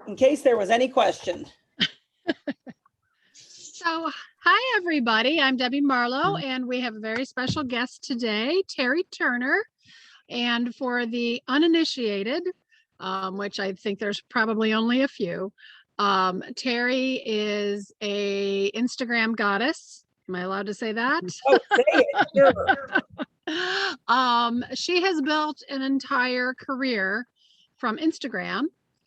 in case there was any question. So, hi everybody, I'm Debbie Marlowe, and we have a very special guest today, Teri Turner. And for the uninitiated, which I think there's probably only a few, Teri is a Instagram goddess. Am I allowed to say that? Oh, say it, sure. She has built an entire career from Instagram,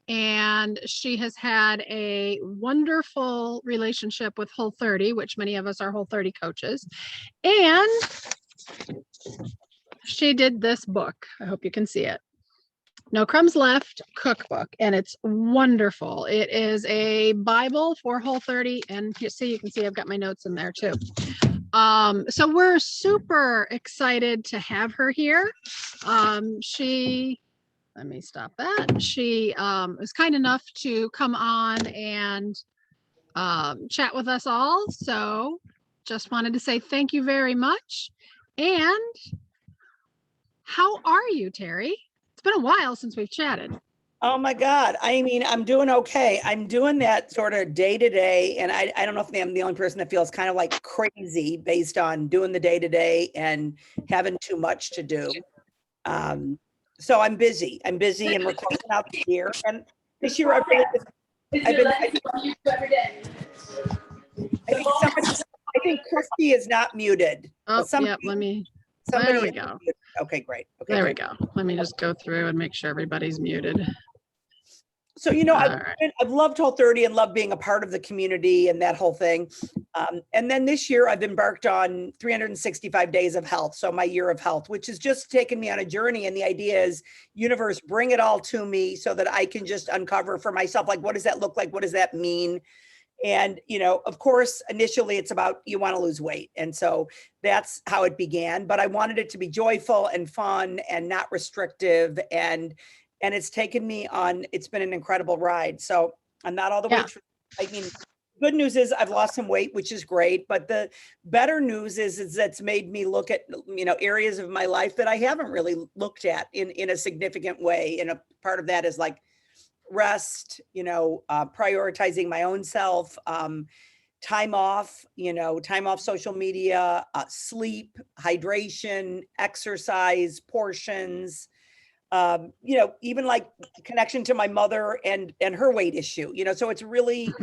and she has had a wonderful relationship with Whole30, which many of us are Whole30 coaches. And she did this book. I hope you can see it. No Crumbs Left Cookbook, and it's wonderful. It is a Bible for Whole30, and you can see I've got my notes in there too. So we're super excited to have her here. Let me stop that. She was kind enough to come on and chat with us all. So just wanted to say thank you very much. And how are you, Teri? It's been a while since we've chatted. Oh my God. I mean, I'm doing okay. I'm doing that sort of day to day. And I don't know if I'm the only person that feels kind of like crazy based on doing the day to day and having too much to do. So I'm busy and we're closing out the year. And this year I think Christy is not muted. Oh, yeah, there we go. Okay, great. Okay, there we go. Let me just go through and make sure everybody's muted. So, I've loved Whole30 and loved being a part of the community and that whole thing. And then this year I've embarked on 365 days of health. So my year of health, which has just taken me on a journey. And the idea is, universe, bring it all to me so that I can just uncover for myself, like, what does that look like? What does that mean? And, of course, initially it's about you want to lose weight. And so that's how it began. But I wanted it to be joyful and fun and not restrictive. And it's taken me on, it's been an incredible ride. So I'm not all the way through. I mean, good news is I've lost some weight, which is great. But the better news is that's made me look at, areas of my life that I haven't really looked at in a significant way. And a part of that is like rest, prioritizing my own self, time off social media, sleep, hydration, exercise, portions, even like connection to my mother and her weight issue, so it's really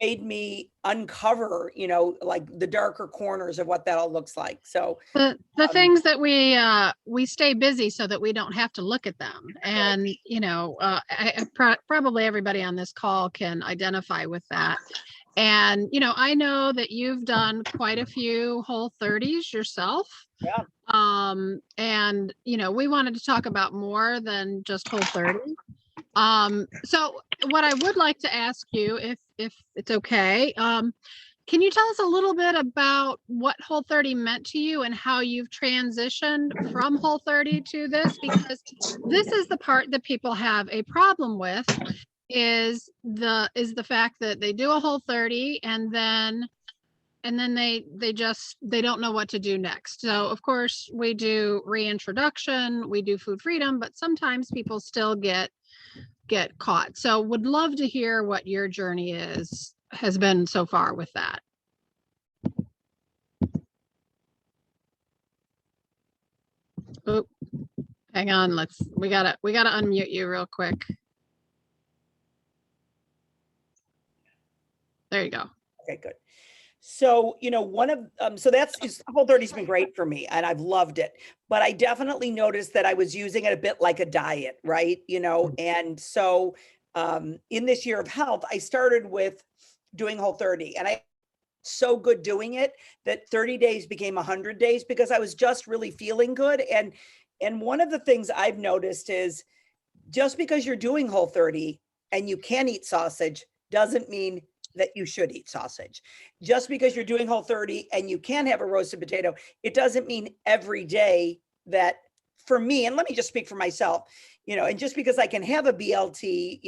made me uncover, like the darker corners of what that all looks like. So the things that we stay busy so that we don't have to look at them. And, probably everybody on this call can identify with that. And, I know that you've done quite a few Whole30s yourself. Yeah. And, we wanted to talk about more than just Whole30. So what I would like to ask you, if it's okay, can you tell us a little bit about what Whole30 meant to you and how you've transitioned from Whole30 to this? Because this is the part that people have a problem with, is the fact that they do a Whole30 and then they don't know what to do next. So of course we do reintroduction, we do food freedom, but sometimes people still get caught. So would love to hear what your journey has been so far with that. Oh, hang on. We gotta unmute you real quick. There you go. Okay, good. So, Whole30's been great for me and I've loved it, but I definitely noticed that I was using it a bit like a diet, right? And so in this year of health, I started with doing Whole30 and I so good doing it that 30 days became 100 days because I was just really feeling good. And one of the things I've noticed is just because you're doing Whole30 and you can eat sausage doesn't mean that you should eat sausage. Just because you're doing Whole30 and you can have a roasted potato, it doesn't mean every day that, for me, and let me just speak for myself, and just because I can have a BLT,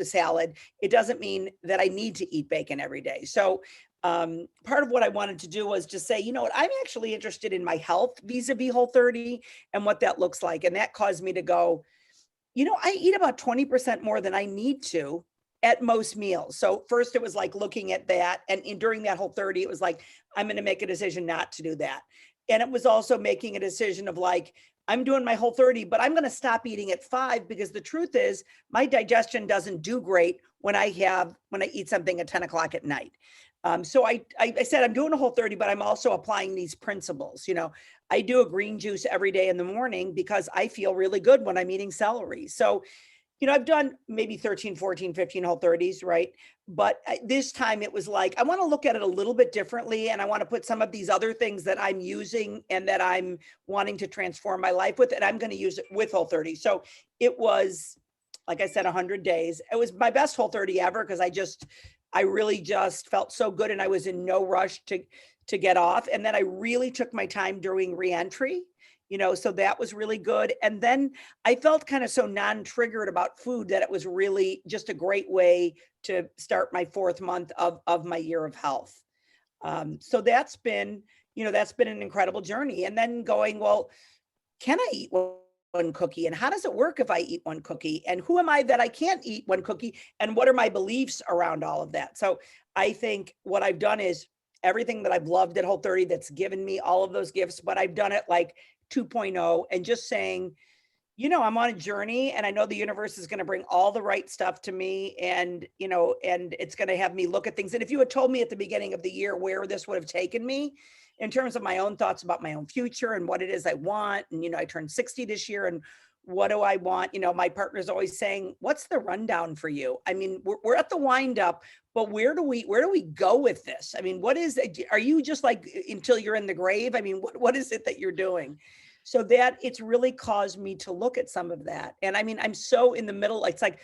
salad, it doesn't mean that I need to eat bacon every day. So part of what I wanted to do was to say, I'm actually interested in my health vis-a-vis Whole30 and what that looks like. And that caused me to go, I eat about 20% more than I need to at most meals. So first it was like looking at that. And during that whole 30, it was like, I'm going to make a decision not to do that. And it was also making a decision of like, I'm doing my whole 30, but I'm going to stop eating at 5 because the truth is my digestion doesn't do great when I eat something at 10 o'clock at night. So I said, I'm doing a whole 30, but I'm also applying these principles. I do a green juice every day in the morning because I feel really good when I'm eating celery. So I've done maybe 13, 14, 15 whole 30s, right? But this time it was like, I want to look at it a little bit differently. And I want to put some of these other things that I'm using and that I'm wanting to transform my life with, and I'm going to use it with whole 30. So it was, like I said, 100 days. It was my best whole 30 ever because I really just felt so good and I was in no rush to get off. And then I really took my time during reentry. So that was really good. And then I felt kind of so non-triggered about food that it was really just a great way to start my 4th month of my year of health. So that's been an incredible journey. And then going, well, can I eat one cookie? And how does it work if I eat one cookie? And who am I that I can't eat one cookie? And what are my beliefs around all of that? So I think what I've done is everything that I've loved at Whole 30 that's given me all of those gifts, but I've done it like 2.0 and just saying, I'm on a journey and I know the universe is going to bring all the right stuff to me and it's going to have me look at things. And if you had told me at the beginning of the year where this would have taken me in terms of my own thoughts about my own future and what it is I want, and, I turned 60 this year and what do I want? My partner's always saying, what's the rundown for you? I mean, we're at the wind up, but where do we go with this? I mean, are you just like until you're in the grave? I mean, what is it that you're doing? So that it's really caused me to look at some of that. And I mean, I'm so in the middle, it's like,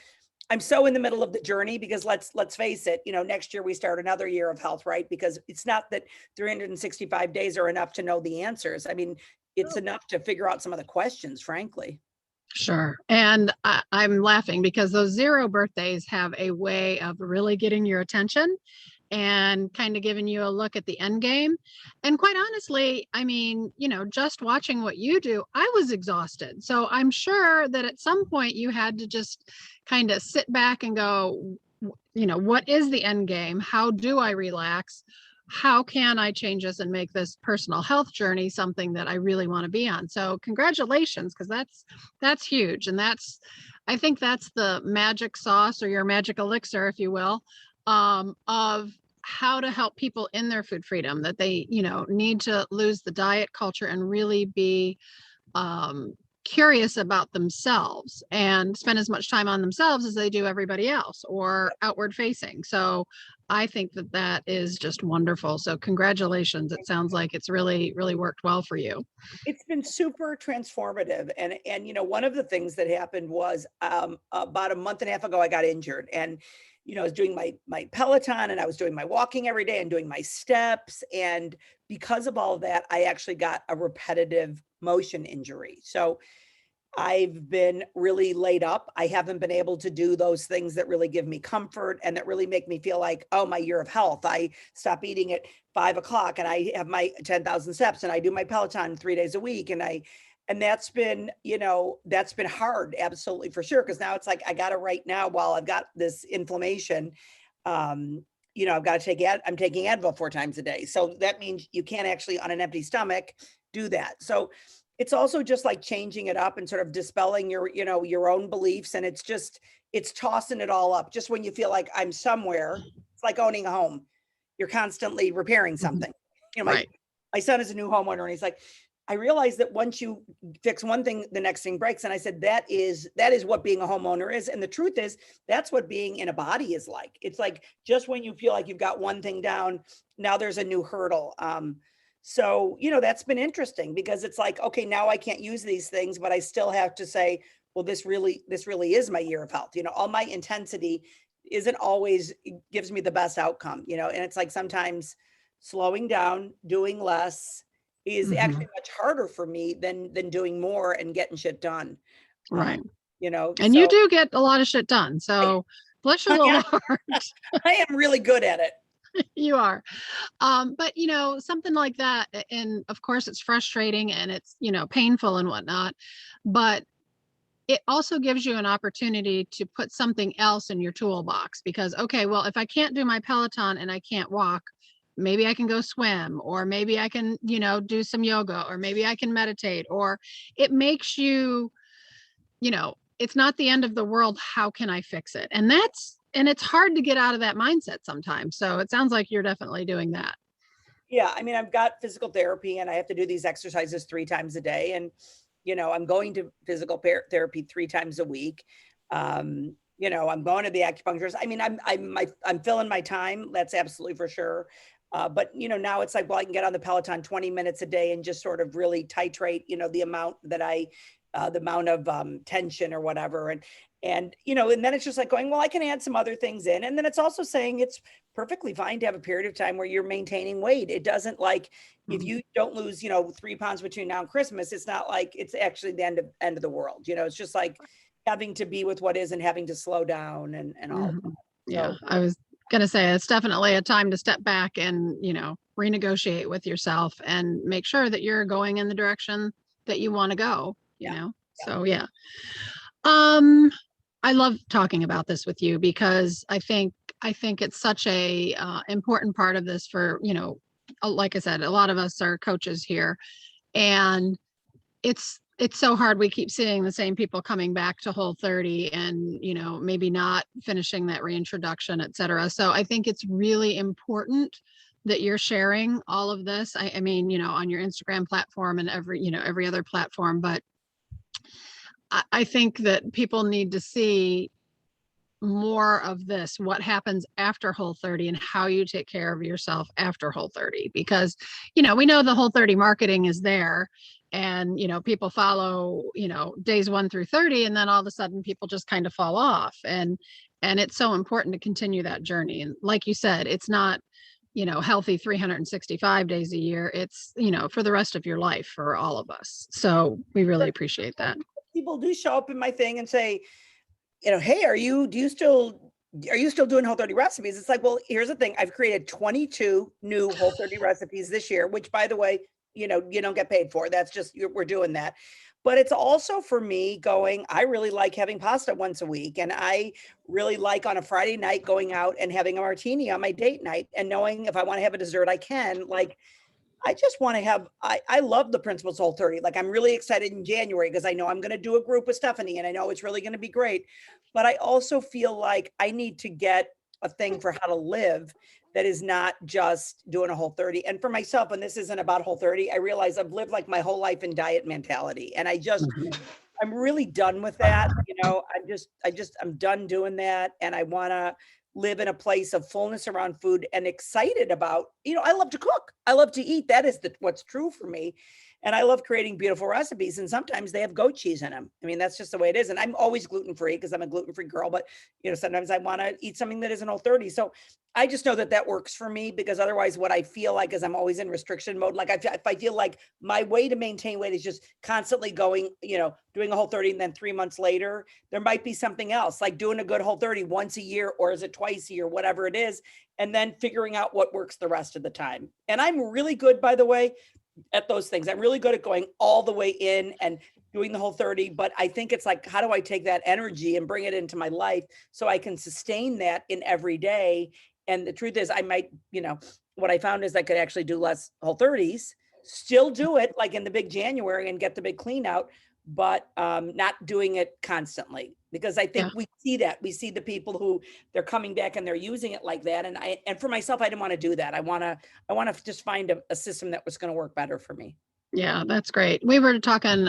I'm so in the middle of the journey because let's face it, next year we start another year of health, right? Because it's not that 365 days are enough to know the answers. I mean, it's enough to figure out some of the questions, frankly. Sure. And I'm laughing because those 0 birthdays have a way of really getting your attention and kind of giving you a look at the end game. And quite honestly, I mean, just watching what you do, I was exhausted. So I'm sure that at some point you had to just kind of sit back and go, what is the end game? How do I relax? How can I change this and make this personal health journey something that I really want to be on? So congratulations, because that's huge. And I think that's the magic sauce or your magic elixir, if you will, of how to help people in their food freedom, that they, need to lose the diet culture and really be curious about themselves and spend as much time on themselves as they do everybody else or outward facing. So I think that is just wonderful. So congratulations. It sounds like it's really, really worked well for you. It's been super transformative. And one of the things that happened was about a month and a half ago, I got injured and, I was doing my Peloton and I was doing my walking every day and doing my steps. And because of all of that, I actually got a repetitive motion injury. So I've been really laid up. I haven't been able to do those things that really give me comfort and that really make me feel like, oh, my year of health. I stop eating at 5 o'clock and I have my 10,000 steps and I do my Peloton 3 days a week. And that's been hard. Absolutely, for sure. Cause now it's like, I got to right now while I've got this inflammation, I've got to I'm taking Advil 4 times a day. So that means you can't actually on an empty stomach do that. So it's also just like changing it up and sort of dispelling your own beliefs. And it's tossing it all up. Just when you feel like I'm somewhere, it's like owning a home. You're constantly repairing something. Right. My son is a new homeowner and he's like, I realized that once you fix one thing, the next thing breaks. And I said, that is what being a homeowner is. And the truth is, that's what being in a body is like. It's like, just when you feel like you've got one thing down, now there's a new hurdle. So, that's been interesting because it's like, okay, now I can't use these things, but I still have to say, well, this really is my year of health. All my intensity isn't always gives me the best outcome, and it's like sometimes slowing down, doing less is actually much harder for me than doing more and getting shit done. Right. And so you do get a lot of shit done. So bless your little heart. I am really good at it. You are. But something like that, and of course it's frustrating and it's, painful and whatnot, but it also gives you an opportunity to put something else in your toolbox because, okay, well, if I can't do my Peloton and I can't walk, maybe I can go swim, or maybe I can, do some yoga, or maybe I can meditate, or it makes you, it's not the end of the world. How can I fix it? And it's hard to get out of that mindset sometimes. So it sounds like you're definitely doing that. Yeah, I mean, I've got physical therapy and I have to do these exercises 3 times a day. And, I'm going to physical therapy 3 times a week. I'm going to the acupuncturist. I mean, I'm filling my time. That's absolutely for sure. But now it's like, well, I can get on the Peloton 20 minutes a day and just sort of really titrate, the amount that the amount of tension or whatever. And then it's just like going, well, I can add some other things in. And then it's also saying it's perfectly fine to have a period of time where you're maintaining weight. It doesn't like, if you don't lose, 3 pounds between now and Christmas, it's not like it's actually the end of the world. It's just like having to be with what is and having to slow down and all of that. Yeah, So, I was gonna say it's definitely a time to step back and, renegotiate with yourself and make sure that you're going in the direction that you want to go, yeah. So yeah. Um, I love talking about this with you because I think it's such a important part of this for, like I said, a lot of us are coaches here, and it's so hard. We keep seeing the same people coming back to Whole30 and, maybe not finishing that reintroduction, et cetera. So I think it's really important that you're sharing all of this. I mean, on your Instagram platform and every other platform, but I think that people need to see more of this, what happens after Whole30 and how you take care of yourself after Whole30, because we know the Whole30 marketing is there, and people follow days 1 through 30, and then all of a sudden people just kind of fall off, and it's so important to continue that journey. And like you said, it's not healthy 365 days a year. It's for the rest of your life for all of us. So we really appreciate that. People do show up in my thing and say, hey, are you still doing Whole30 recipes? It's like, well, here's the thing. I've created 22 new Whole30 recipes this year, which, by the way, you don't get paid for. That's just, we're doing that. But it's also for me going, I really like having pasta once a week. And I really like on a Friday night going out and having a martini on my date night and knowing if I want to have a dessert, I can. Like, I just want to have, I love the Principles Whole30. Like, I'm really excited in January because I know I'm going to do a group with Stephanie and I know it's really going to be great. But I also feel like I need to get a thing for how to live that is not just doing a Whole30. And for myself, and this isn't about Whole30, I realize I've lived like my whole life in diet mentality. And I'm really done with that. I'm done doing that. And I want to live in a place of fullness around food and excited about, I love to cook. I love to eat. That is what's true for me. And I love creating beautiful recipes. And sometimes they have goat cheese in them. I mean, that's just the way it is. And I'm always gluten-free because I'm a gluten-free girl, but sometimes I want to eat something that isn't Whole30. So I just know that works for me, because otherwise what I feel like is I'm always in restriction mode. Like if I feel like my way to maintain weight is just constantly going, doing a Whole30 and then 3 months later, there might be something else, like doing a good Whole30 once a year, or is it twice a year, whatever it is, and then figuring out what works the rest of the time. And I'm really good, by the way, at those things. I'm really good at going all the way in and doing the Whole30, but I think it's like, how do I take that energy and bring it into my life so I can sustain that in every day? And the truth is, I might, what I found is I could actually do less Whole30s, still do it like in the big January and get the big clean out, but not doing it constantly, because I think we see the people who they're coming back and they're using it like that. And for myself, I didn't want to do that. I want to just find a system that was going to work better for me. Yeah, that's great. We were talking,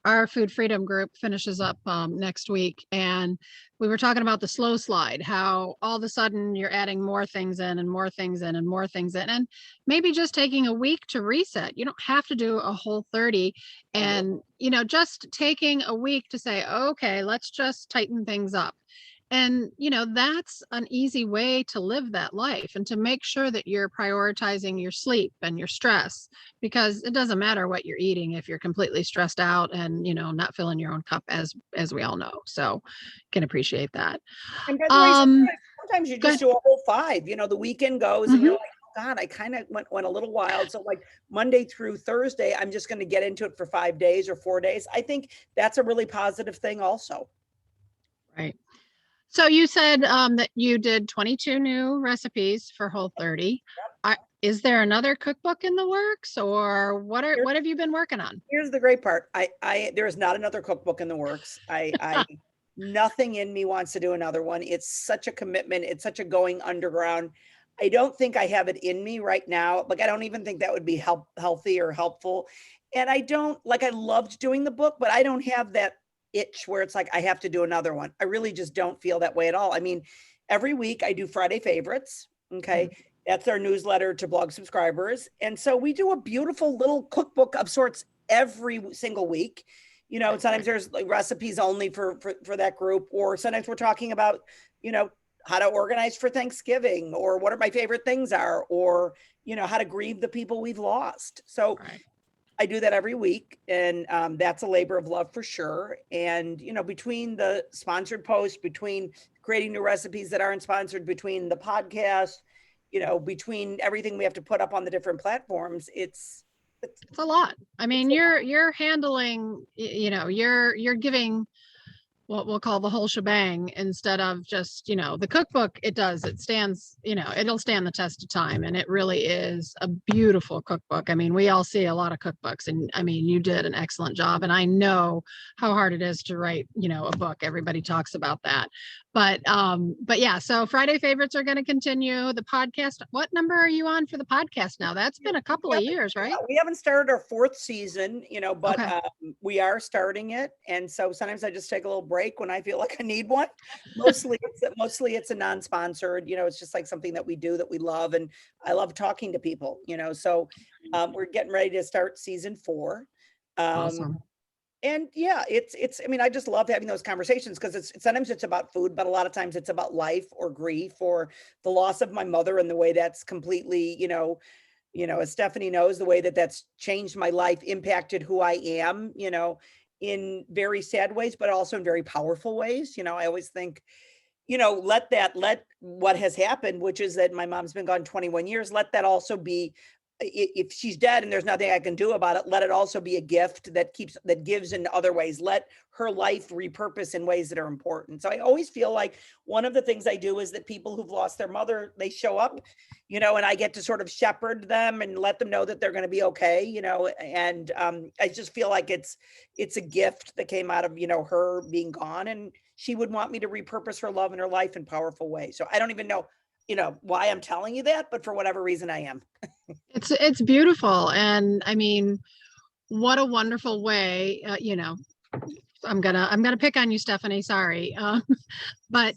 our food freedom group finishes up next week, and we were talking about the slow slide, how all of a sudden you're adding more things in and more things in and more things in, and maybe just taking a week to reset. You don't have to do a Whole30, and just taking a week to say, okay, let's just tighten things up. And, that's an easy way to live that life and to make sure that you're prioritizing your sleep and your stress, because it doesn't matter what you're eating if you're completely stressed out and, not filling your own cup, as we all know. So can appreciate that. And by the way, sometimes you just do a whole 5, the weekend goes and you're like, God, I kind of went a little wild. So like Monday through Thursday, I'm just going to get into it for 5 days or 4 days. I think that's a really positive thing also. Right. So you said that you did 22 new recipes for Whole30. Is there another cookbook in the works, or what have you been working on? Here's the great part. There is not another cookbook in the works. Nothing in me wants to do another one. It's such a commitment. It's such a going underground. I don't think I have it in me right now. Like, I don't even think that would be healthy or helpful. And I don't like, I loved doing the book, but I don't have that itch where it's like, I have to do another one. I really just don't feel that way at all. I mean, every week I do Friday favorites. Okay. Mhm. That's our newsletter to blog subscribers. And so we do a beautiful little cookbook of sorts every single week. Sometimes there's like recipes only for that group, or sometimes we're talking about, how to organize for Thanksgiving, or what are my favorite things are, or, how to grieve the people we've lost. So Right. I do that every week, and that's a labor of love for sure. And, between the sponsored posts, between creating new recipes that aren't sponsored, between the podcast, between everything we have to put up on the different platforms, it's It's a lot. I mean, you're handling, you're giving what we'll call the whole shebang instead of just, the cookbook. It stands, it'll stand the test of time, and it really is a beautiful cookbook. I mean, we all see a lot of cookbooks, and I mean, you did an excellent job, and I know how hard it is to write, a book. Everybody talks about that. But yeah, so Friday favorites are going to continue. The podcast, what number are you on for the podcast now? That's been a couple of years, right? We haven't started our 4th season, but Okay. we are starting it. And so sometimes I just take a little break when I feel like I need one. Mostly it's a non-sponsored, it's just like something that we do that we love. And I love talking to people, so we're getting ready to start season 4. Awesome. And yeah, I mean, I just love having those conversations, because sometimes it's about food, but a lot of times it's about life or grief or the loss of my mother, and the way that's completely, as Stephanie knows, the way that that's changed my life, impacted who I am, in very sad ways, but also in very powerful ways. I always think, let what has happened, which is that my mom's been gone 21 years, let that also be, if she's dead and there's nothing I can do about it, let it also be a gift that gives in other ways. Let her life repurpose in ways that are important. So I always feel like one of the things I do is that people who've lost their mother, they show up, and I get to sort of shepherd them and let them know that they're going to be okay, and I just feel like it's a gift that came out of, her being gone, and she would want me to repurpose her love and her life in powerful ways. So I don't even know, why I'm telling you that, but for whatever reason I am. It's beautiful. And I mean, what a wonderful way, I'm gonna pick on you, Stephanie, sorry. But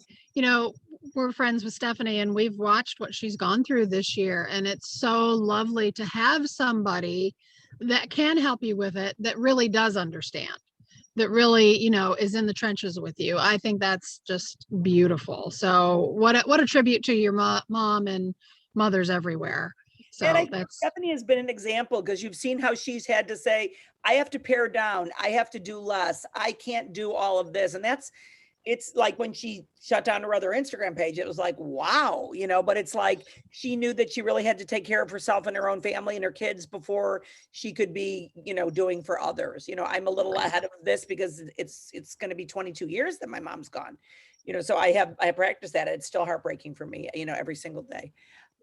we're friends with Stephanie, and we've watched what she's gone through this year, and it's so lovely to have somebody that can help you with it, that really does understand, that really, is in the trenches with you. I think that's just beautiful. So what a tribute to your mom and mothers everywhere. And I So think that's Stephanie has been an example, because you've seen how she's had to say, I have to pare down, I have to do less, I can't do all of this. And it's like when she shut down her other Instagram page, it was like, wow, but it's like she knew that she really had to take care of herself and her own family and her kids before she could be, doing for others. I'm a little ahead of this, because it's going to be 22 years that my mom's gone, so I have practiced that. It's still heartbreaking for me, every single day.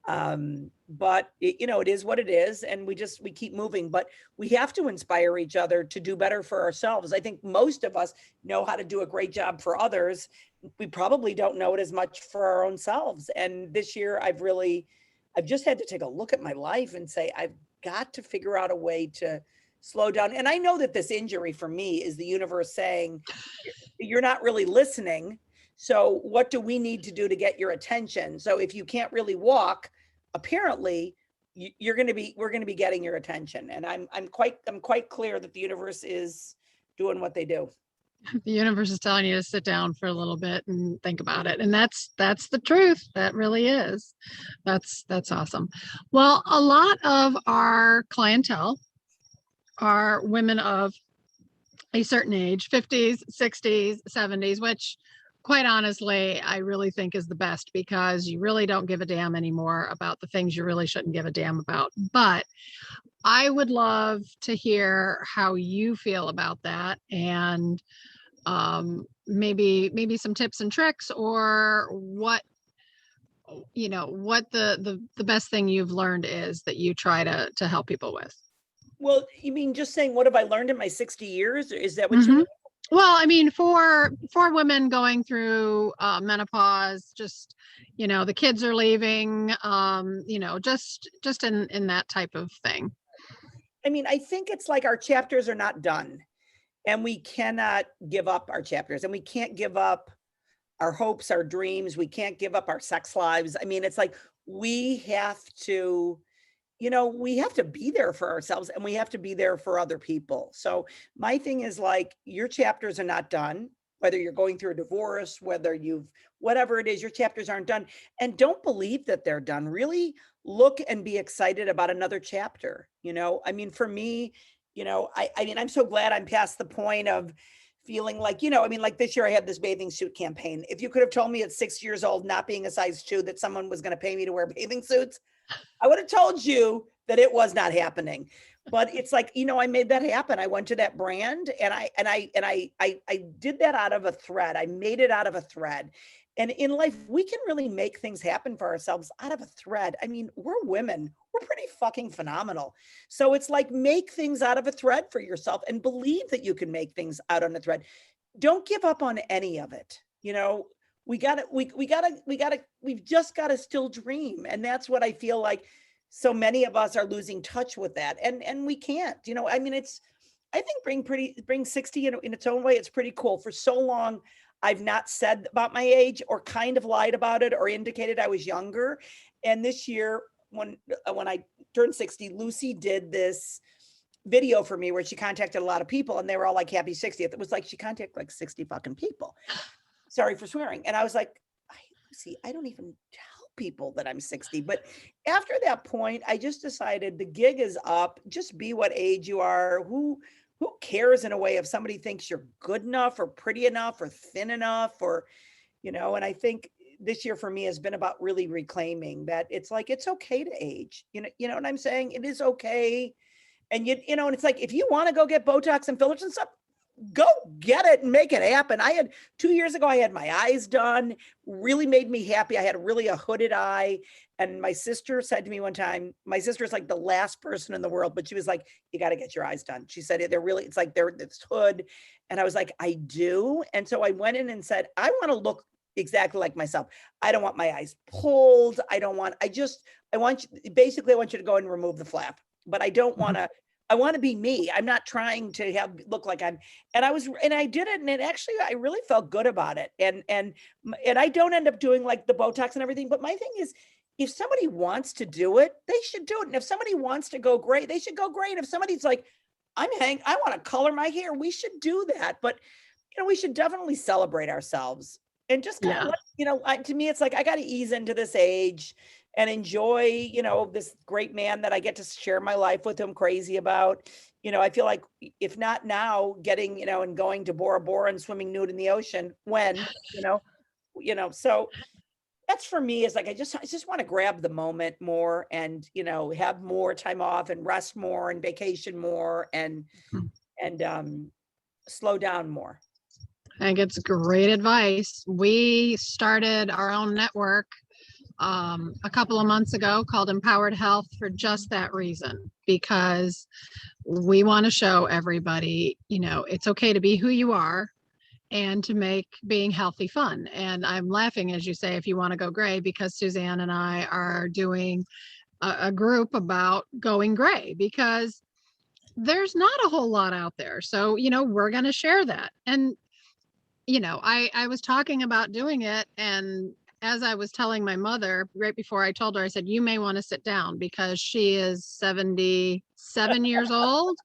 But it is what it is, and we keep moving, but we have to inspire each other to do better for ourselves. I think most of us know how to do a great job for others. We probably don't know it as much for our own selves. And this year I've just had to take a look at my life and say, I've got to figure out a way to slow down. And I know that this injury for me is the universe saying, you're not really listening. So what do we need to do to get your attention? So if you can't really walk, apparently we're going to be getting your attention. And I'm quite clear that the universe is doing what they do. the universe is telling you to sit down for a little bit and think about it. And that's the truth. That really is. That's awesome. Well, a lot of our clientele are women of a certain age, 50s, 60s, 70s, which quite honestly, I really think is the best, because you really don't give a damn anymore about the things you really shouldn't give a damn about. But I would love to hear how you feel about that, and maybe some tips and tricks, or what, what the best thing you've learned is that you try to help people with. Well, you mean just saying, what have I learned in my 60 years? Is that what you Mhm. mean? Well, I mean, for women going through menopause, just, the kids are leaving, just in that type of thing. I mean, I think it's like our chapters are not done, and we cannot give up our chapters, and we can't give up our hopes, our dreams. We can't give up our sex lives. I mean, it's like we have to, we have to be there for ourselves, and we have to be there for other people. So my thing is like, your chapters are not done, whether you're going through a divorce, whether whatever it is, your chapters aren't done. And don't believe that they're done. Really look and be excited about another chapter. I mean, for me, I mean, I'm so glad I'm past the point of feeling like, I mean, like this year I had this bathing suit campaign. If you could have told me at 6 years old, not being a size 2, that someone was going to pay me to wear bathing suits, I would have told you that it was not happening. But it's like, I made that happen. I went to that brand, and I did that out of a thread. I made it out of a thread. And in life, we can really make things happen for ourselves out of a thread. I mean, we're women. We're pretty fucking phenomenal. So it's like, make things out of a thread for yourself and believe that you can make things out on a thread. Don't give up on any of it. We've just got to still dream. And that's what I feel like so many of us are losing touch with that. And we can't, I mean, I think bring 60 in its own way. It's pretty cool. For so long, I've not said about my age, or kind of lied about it, or indicated I was younger. And this year, when I turned 60, Lucy did this video for me where she contacted a lot of people, and they were all like, happy 60th. It was like she contacted like 60 fucking people. Sorry for swearing. And I was like, Lucy, I don't even tell people that I'm 60. But after that point, I just decided the gig is up. Just be what age you are. Who cares, in a way, if somebody thinks you're good enough or pretty enough or thin enough, or, and I think this year for me has been about really reclaiming that it's like, it's okay to age. You know what I'm saying? It is okay. And and it's like, if you want to go get Botox and fillers and stuff, go get it and make it happen. I had 2 years ago, I had my eyes done, really made me happy. I had really a hooded eye. And my sister said to me one time, my sister is like the last person in the world, but she was like, you got to get your eyes done. She said, it's like they're this hood. And I was like, I do. And so I went in and said, I want to look exactly like myself. I don't want my eyes pulled. I want you, basically, I want you to go and remove the flap, but I don't want to, I want to be me. I'm not trying to look like and I did it. And it actually, I really felt good about it. And I don't end up doing like the Botox and everything. But my thing is, if somebody wants to do it, they should do it. And if somebody wants to go gray, they should go gray. And if somebody's like, I want to color my hair, we should do that. But, we should definitely celebrate ourselves and just kind of let, to me, it's like, I got to ease into this age and enjoy, this great man that I get to share my life with, who I'm crazy about. I feel like, if not now, getting, and going to Bora Bora and swimming nude in the ocean, so that's, for me, is like, I just want to grab the moment more, and, have more time off and rest more and vacation more, and slow down more. I think it's great advice. We started our own network a couple of months ago called Empowered Health, for just that reason, because we want to show everybody, it's okay to be who you are, and to make being healthy fun. And I'm laughing as you say, if you want to go gray, because Suzanne and I are doing a group about going gray, because there's not a whole lot out there. So, we're going to share that. And, I was talking about doing it, and as I was telling my mother right before I told her, I said, you may want to sit down, because she is 77 years old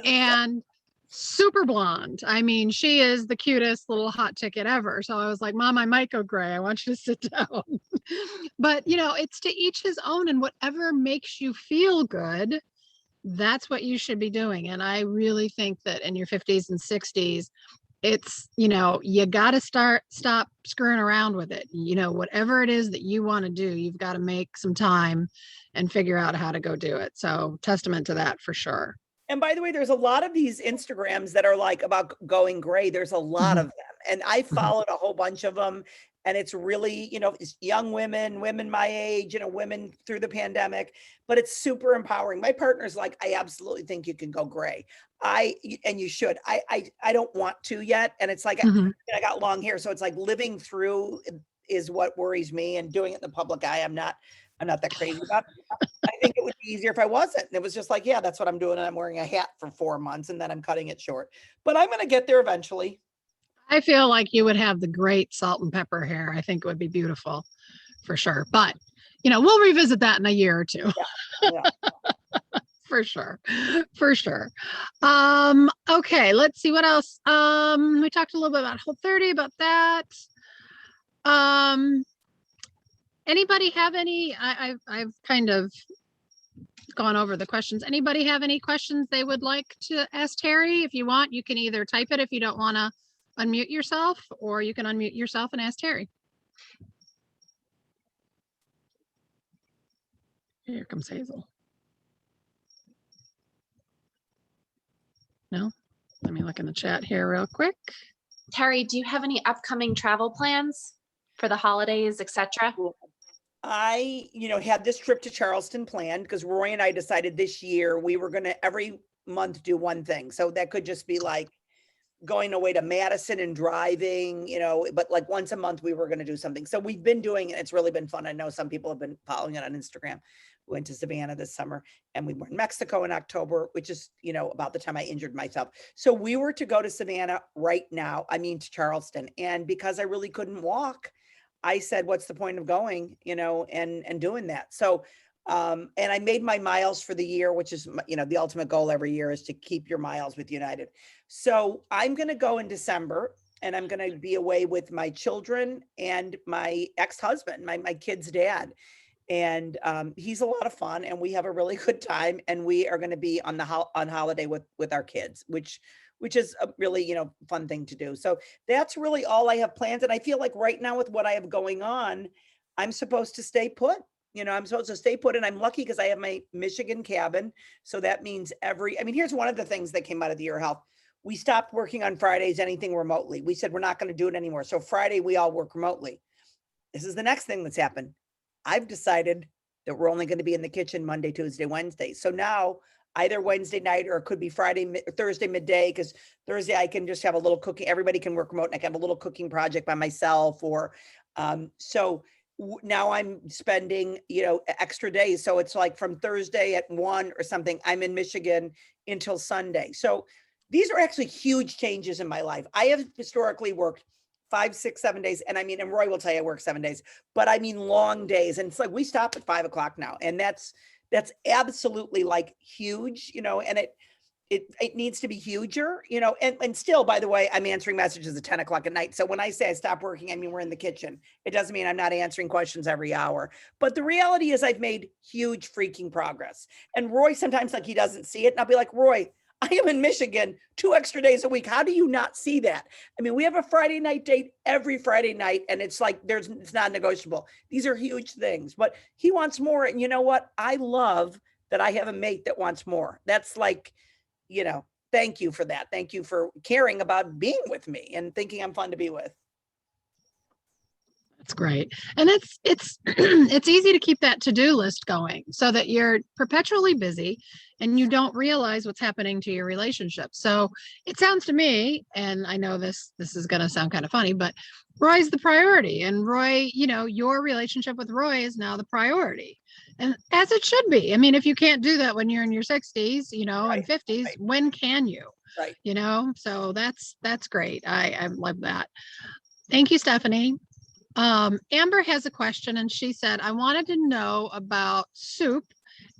and super blonde. I mean, she is the cutest little hot ticket ever. So I was like, Mom, I might go gray. I want you to sit down. But, it's to each his own, and whatever makes you feel good, that's what you should be doing. And I really think that in your 50s and 60s, it's, you got to stop screwing around with it. Whatever it is that you want to do, you've got to make some time and figure out how to go do it. So testament to that for sure. And by the way, there's a lot of these Instagrams that are like about going gray. There's a lot of them. And I followed a whole bunch of them. And it's really, it's young women, women my age, women through the pandemic, but it's super empowering. My partner's like, I absolutely think you can go gray. And you should. I don't want to yet. And it's like, I got long hair. So it's like living through is what worries me, and doing it in the public eye, I'm not that crazy about. I think it would be easier if I wasn't. And it was just like, yeah, that's what I'm doing. And I'm wearing a hat for 4 months and then I'm cutting it short, but I'm going to get there eventually. I feel like you would have the great salt and pepper hair. I think it would be beautiful for sure. But, we'll revisit that in a year or two. Yeah. For sure. For sure. Okay, let's see what else. We talked a little bit about Whole30, about that. Anybody have any, I've kind of gone over the questions. Anybody have any questions they would like to ask Teri? If you want, you can either type it if you don't want to unmute yourself, or you can unmute yourself and ask Teri. Here comes Hazel. No? Let me look in the chat here real quick. Teri, do you have any upcoming travel plans for the holidays, etc.? I, had this trip to Charleston planned because Roy and I decided this year we were going to every month do one thing. So that could just be like going away to Madison and driving, but like once a month we were going to do something. So we've been doing it. It's really been fun. I know some people have been following it on Instagram. We went to Savannah this summer, and we were in Mexico in October, which is, about the time I injured myself. So we were to go to Savannah to Charleston. And because I really couldn't walk, I said, what's the point of going, and doing that. So, and I made my miles for the year, which is, the ultimate goal every year is to keep your miles with United. So I'm going to go in December, and I'm going to be away with my children and my ex-husband, my kid's dad. And he's a lot of fun, and we have a really good time. And we are going to be on holiday with our kids, which is a really, fun thing to do. So that's really all I have planned. And I feel like right now with what I have going on, I'm supposed to stay put. I'm supposed to stay put, and I'm lucky because I have my Michigan cabin. So that means here's one of the things that came out of the year of health. We stopped working on Fridays, anything remotely. We said, we're not going to do it anymore. So Friday, we all work remotely. This is the next thing that's happened. I've decided that we're only going to be in the kitchen Monday, Tuesday, Wednesday. So now either Wednesday night, or it could be Thursday midday, because Thursday I can just have a little cooking. Everybody can work remote, and I can have a little cooking project by myself. Or so now I'm spending, extra days. So it's like from Thursday at 1 or something, I'm in Michigan until Sunday. So these are actually huge changes in my life. I have historically worked 5, 6, 7 days. And and Roy will tell you I work 7 days, but I mean long days. And it's like, we stop at 5 o'clock now. And that's absolutely like huge, and it needs to be huger, and still, by the way, I'm answering messages at 10 o'clock at night. So when I say I stop working, I mean, we're in the kitchen. It doesn't mean I'm not answering questions every hour, but the reality is I've made huge freaking progress. And Roy, sometimes like he doesn't see it. And I'll be like, Roy, I am in Michigan 2 extra days a week. How do you not see that? I mean, we have a Friday night date every Friday night, and it's like, it's not negotiable. These are huge things, but he wants more. And you know what? I love that I have a mate that wants more. That's like, thank you for that. Thank you for caring about being with me and thinking I'm fun to be with. That's great. And it's it's easy to keep that to-do list going so that you're perpetually busy and you don't realize what's happening to your relationship. So it sounds to me, and I know this is going to sound kind of funny, but Roy's the priority, and Roy, your relationship with Roy is now the priority, and as it should be. I mean, if you can't do that when you're in your 60s, Right. and 50s, Right. when can you? Right. So that's great. I love that. Thank you, Stephanie. Amber has a question, and she said, I wanted to know about soup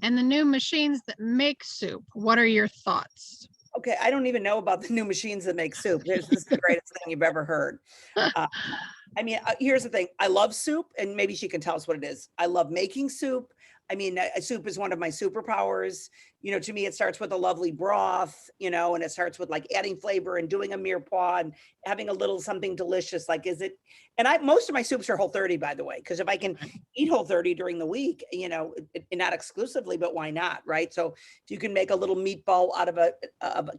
and the new machines that make soup. What are your thoughts? Okay, I don't even know about the new machines that make soup. This is the greatest thing you've ever heard. Here's the thing. I love soup, and maybe she can tell us what it is. I love making soup. I mean, a soup is one of my superpowers. To me, it starts with a lovely broth, and it starts with like adding flavor and doing a mirepoix and having a little something delicious. Like, and most of my soups are Whole30, by the way, because if I can eat Whole30 during the week, not exclusively, but why not, right? So if you can make a little meatball out of a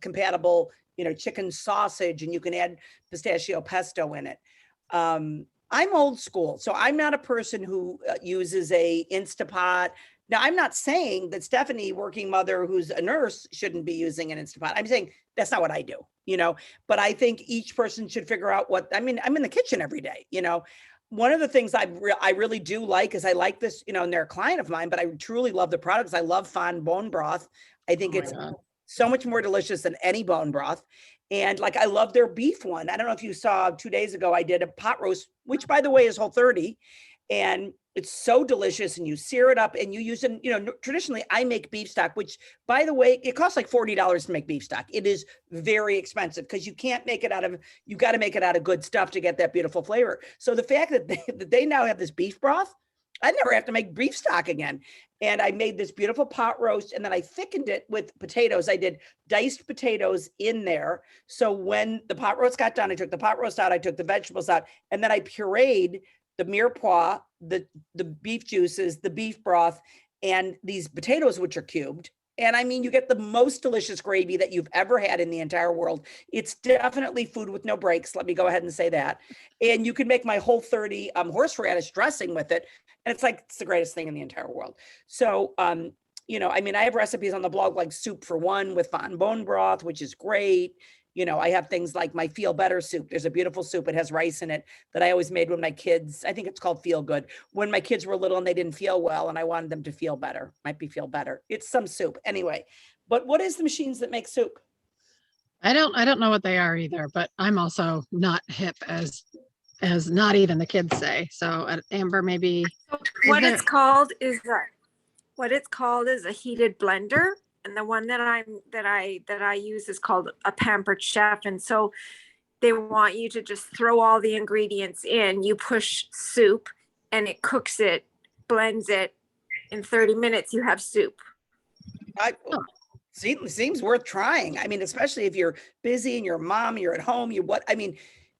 compatible, chicken sausage, and you can add pistachio pesto in it. I'm old school, so I'm not a person who uses a Instapot. Now, I'm not saying that Stephanie, working mother who's a nurse, shouldn't be using an Instapot. I'm saying that's not what I do, but I think each person should figure out I'm in the kitchen every day, One of the things I really do like is I like this, and they're a client of mine, but I truly love the products. I love fond bone broth. I think it's so much more delicious than any bone broth. And like, I love their beef one. I don't know if you saw 2 days ago, I did a pot roast, which by the way is Whole30. And it's so delicious, and you sear it up and you use it. Traditionally I make beef stock, which by the way, it costs like $40 to make beef stock. It is very expensive because you got to make it out of good stuff to get that beautiful flavor. So the fact that they now have this beef broth, I never have to make beef stock again. And I made this beautiful pot roast, and then I thickened it with potatoes. I did diced potatoes in there. So when the pot roast got done, I took the pot roast out, I took the vegetables out, and then I pureed the mirepoix, the beef juices, the beef broth, and these potatoes, which are cubed. And I mean, you get the most delicious gravy that you've ever had in the entire world. It's definitely food with no breaks. Let me go ahead and say that. And you can make my Whole30 horseradish dressing with it. And it's the greatest thing in the entire world. So, I have recipes on the blog, like soup for one with fond bone broth, which is great. I have things like my Feel Better soup. There's a beautiful soup. It has rice in it that I always made when my kids, I think it's called Feel Good, when my kids were little and they didn't feel well and I wanted them to feel better. Might be Feel Better. It's some soup anyway. But what is the machines that make soup? I don't know what they are either, but I'm also not hip as not even the kids say. So Amber, maybe what it's called is a heated blender. And the one that I use is called a Pampered Chef. And so they want you to just throw all the ingredients in. You push soup and it cooks it, blends it. In 30 minutes, you have soup. Seems worth trying. I mean, especially if you're busy and you're a mom, you're at home,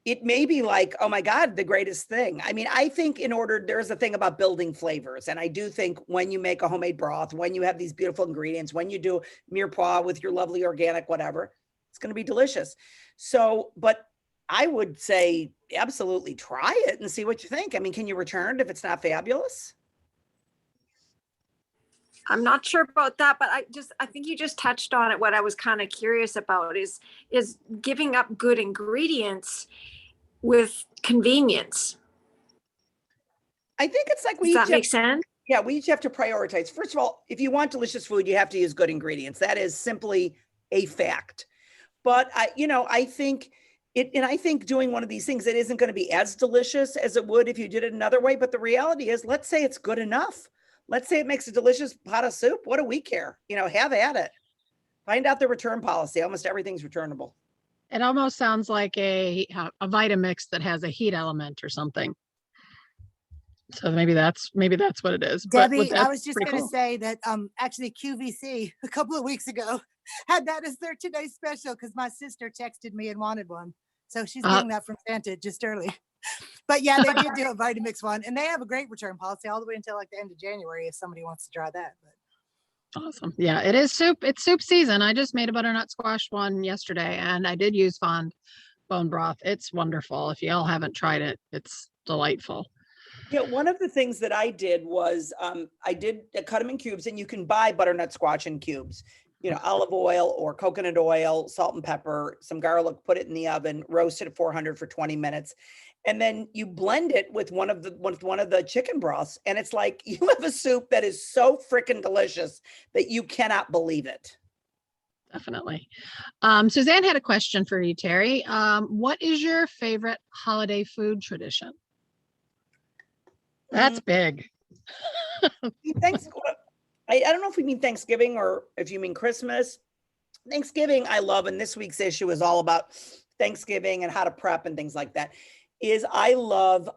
it may be like, oh my God, the greatest thing. I mean, I think there's a thing about building flavors. And I do think when you make a homemade broth, when you have these beautiful ingredients, when you do mirepoix with your lovely organic, whatever, it's going to be delicious. So, but I would say absolutely try it and see what you think. I mean, can you return it if it's not fabulous? I'm not sure about that, but I think you just touched on it. What I was kind of curious about is giving up good ingredients with convenience. I think it's like Does that make sense? Yeah, we each have to prioritize. First of all, if you want delicious food, you have to use good ingredients. That is simply a fact. But I think doing one of these things, it isn't going to be as delicious as it would if you did it another way. But the reality is, let's say it's good enough. Let's say it makes a delicious pot of soup. What do we care? Have at it. Find out the return policy. Almost everything's returnable. it almost sounds like a Vitamix that has a heat element or something. So maybe that's what it is. Debbie, I was just going to say that actually QVC a couple of weeks ago had that as their today's special because my sister texted me and wanted one. So she's getting that from Santa just early. But yeah, they did do a Vitamix one, and they have a great return policy all the way until like the end of January if somebody wants to try that. But awesome. Yeah, it is soup. It's soup season. I just made a butternut squash one yesterday, and I did use fond bone broth. It's wonderful. If y'all haven't tried it, it's delightful. Yeah, one of the things that I did was I did cut them in cubes, and you can buy butternut squash in cubes. Olive oil or coconut oil, salt and pepper, some garlic, put it in the oven, roast it at 400 for 20 minutes. And then you blend it with one of the chicken broths. And it's like you have a soup that is so freaking delicious that you cannot believe it. Definitely. Suzanne had a question for you, Teri. What is your favorite holiday food tradition? That's big. Thanks. I don't know if we mean Thanksgiving or if you mean Christmas. Thanksgiving, I love, and this week's issue is all about Thanksgiving and how to prep and things like that. I love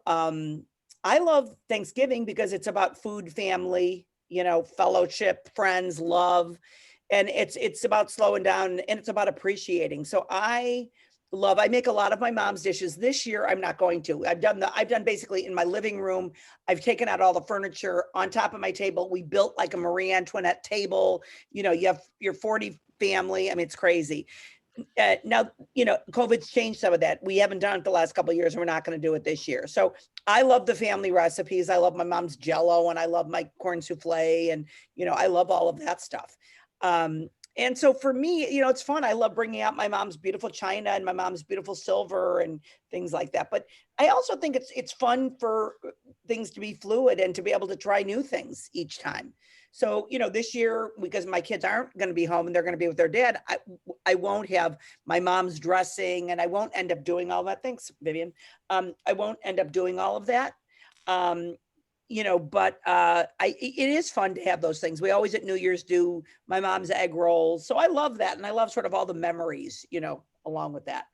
Thanksgiving because it's about food, family, fellowship, friends, love. And it's about slowing down, and it's about appreciating. So I make a lot of my mom's dishes. This year I'm not going to. I've done basically in my living room. I've taken out all the furniture on top of my table. We built like a Marie Antoinette table. You have your 40 family. I mean, it's crazy. Now, COVID's changed some of that. We haven't done it the last couple of years, and we're not going to do it this year. So I love the family recipes. I love my mom's Jell-O, and I love my corn souffle, and I love all of that stuff. And so for me, it's fun. I love bringing out my mom's beautiful china and my mom's beautiful silver and things like that. But I also think it's fun for things to be fluid and to be able to try new things each time. So, this year, because my kids aren't going to be home and they're going to be with their dad, I won't have my mom's dressing, and I won't end up doing all that. Thanks, Vivian. I won't end up doing all of that. But it is fun to have those things. We always at New Year's do my mom's egg rolls. So I love that. And I love sort of all the memories, along with that.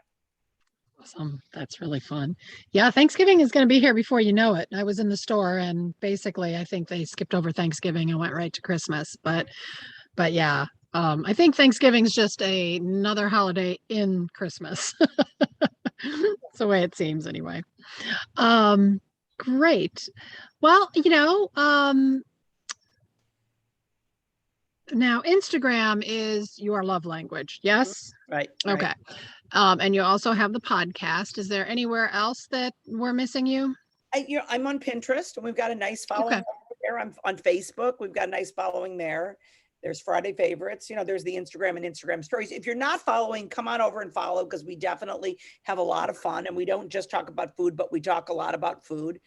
Awesome. That's really fun. Yeah, Thanksgiving is going to be here before you know it. I was in the store, and basically I think they skipped over Thanksgiving and went right to Christmas. But yeah, I think Thanksgiving is just another holiday in Christmas. That's the way it seems anyway. Great. Well, now Instagram is your love language. Yes. Right. Okay. And you also have the podcast. Is there anywhere else that we're missing you? I'm on Pinterest, and we've got a nice following there. I'm on Facebook. We've got a nice following there. There's Friday favorites. There's the Instagram and Instagram stories. If you're not following, come on over and follow, because we definitely have a lot of fun, and we don't just talk about food, but we talk a lot about food.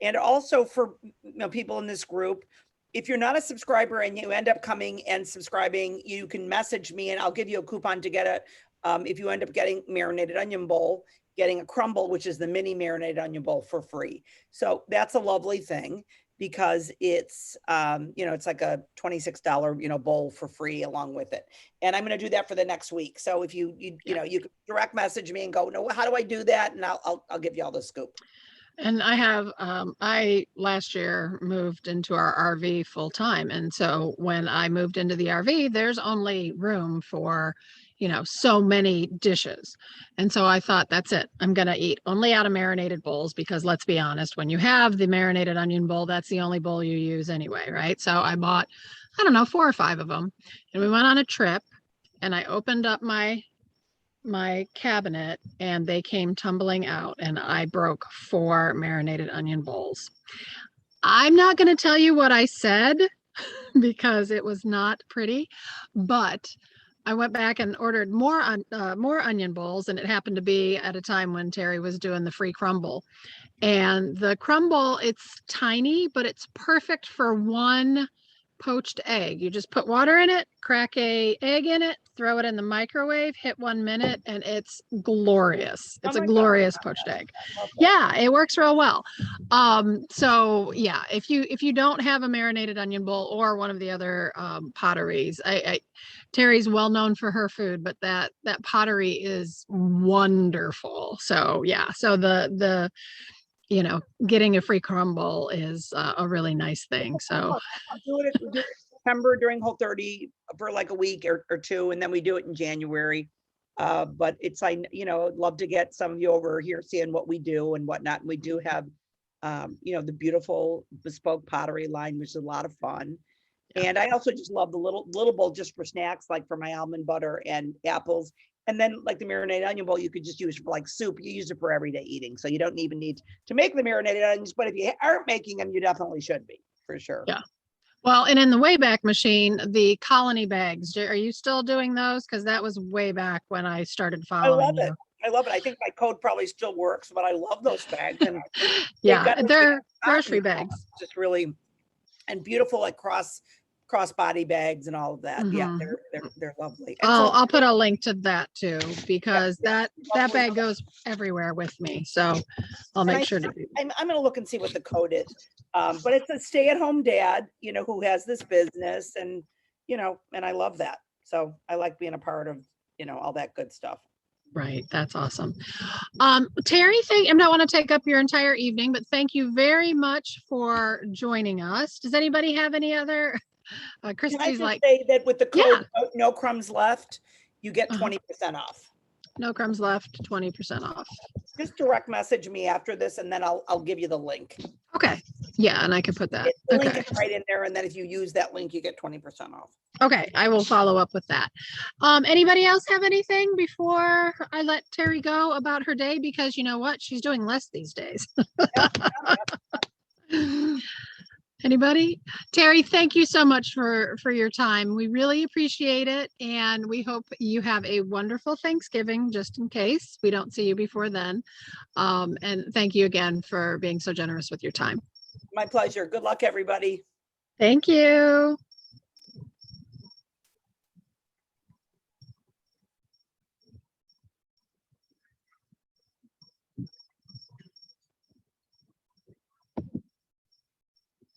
And also for people in this group, if you're not a subscriber and you end up coming and subscribing, you can message me and I'll give you a coupon to get it. If you end up getting marinated onion bowl, getting a crumble, which is the mini marinated onion bowl, for free. So that's a lovely thing, because it's, it's like a $26, bowl for free along with it. And I'm going to do that for the next week. So if you can direct message me and go, no, how do I do that? And I'll give you all the scoop. And I have, I last year moved into our RV full time. And so when I moved into the RV, there's only room for, so many dishes. And so I thought, that's it. I'm going to eat only out of marinated bowls, because let's be honest, when you have the marinated onion bowl, that's the only bowl you use anyway, right? So I bought, 4 or 5 of them, and we went on a trip, and I opened up my cabinet and they came tumbling out, and I broke 4 marinated onion bowls. I'm not going to tell you what I said because it was not pretty, but I went back and ordered more onion bowls, and it happened to be at a time when Teri was doing the free crumble. And the crumble, it's tiny, but it's perfect for 1 poached egg. You just put water in it, crack a egg in it, throw it in the microwave, hit 1 minute, and it's glorious. It's a glorious poached egg. Yeah, it works real well. So yeah, if you don't have a marinated onion bowl or one of the other potteries, Teri's well known for her food, but that pottery is wonderful. So yeah, so the getting a free crumble is a really nice thing. So I'll do it in September during Whole30 for like a week or 2, and then we do it in January. But it's I'd love to get some of you over here seeing what we do and whatnot. And we do have, the beautiful bespoke pottery line, which is a lot of fun. And I also just love the little bowl just for snacks, like for my almond butter and apples. And then like the marinated onion bowl, you could just use for like soup. You use it for everyday eating. So you don't even need to make the marinated onions, but if you aren't making them, you definitely should be, for sure. Yeah. Well, and in the Wayback Machine, the colony bags, are you still doing those? Because that was way back when I started following you. I love it. I think my code probably still works, but I love those bags. And yeah, they're grocery bags. Just really, and beautiful, like crossbody bags and all of that. Mm-hmm. Yeah, they're lovely. I'll put a link to that too, because that bag goes everywhere with me. So I'll make sure to do that. I'm going to look and see what the code is. But it's a stay-at-home dad, who has this business, and and I love that. So I like being a part of all that good stuff. Right. That's awesome. Terry, I don't want to take up your entire evening, but thank you very much for joining us. Does anybody have any other? Can I Christy's just like, say that with the Yeah. code no crumbs left, you get Uh-huh. 20% off. no crumbs left, 20% off. Just direct message me after this and then I'll give you the link. Okay. Yeah, and I can put that. The link Okay. is right in there, and then if you use that link, you get 20% off. Okay, I will follow up with that. Anybody else have anything before I let Terry go about her day? Because you know what? She's doing less these days. Anybody? Terry, thank you so much for your time. We really appreciate it. And we hope you have a wonderful Thanksgiving, just in case we don't see you before then. And thank you again for being so generous with your time. My pleasure. Good luck, everybody. Thank you.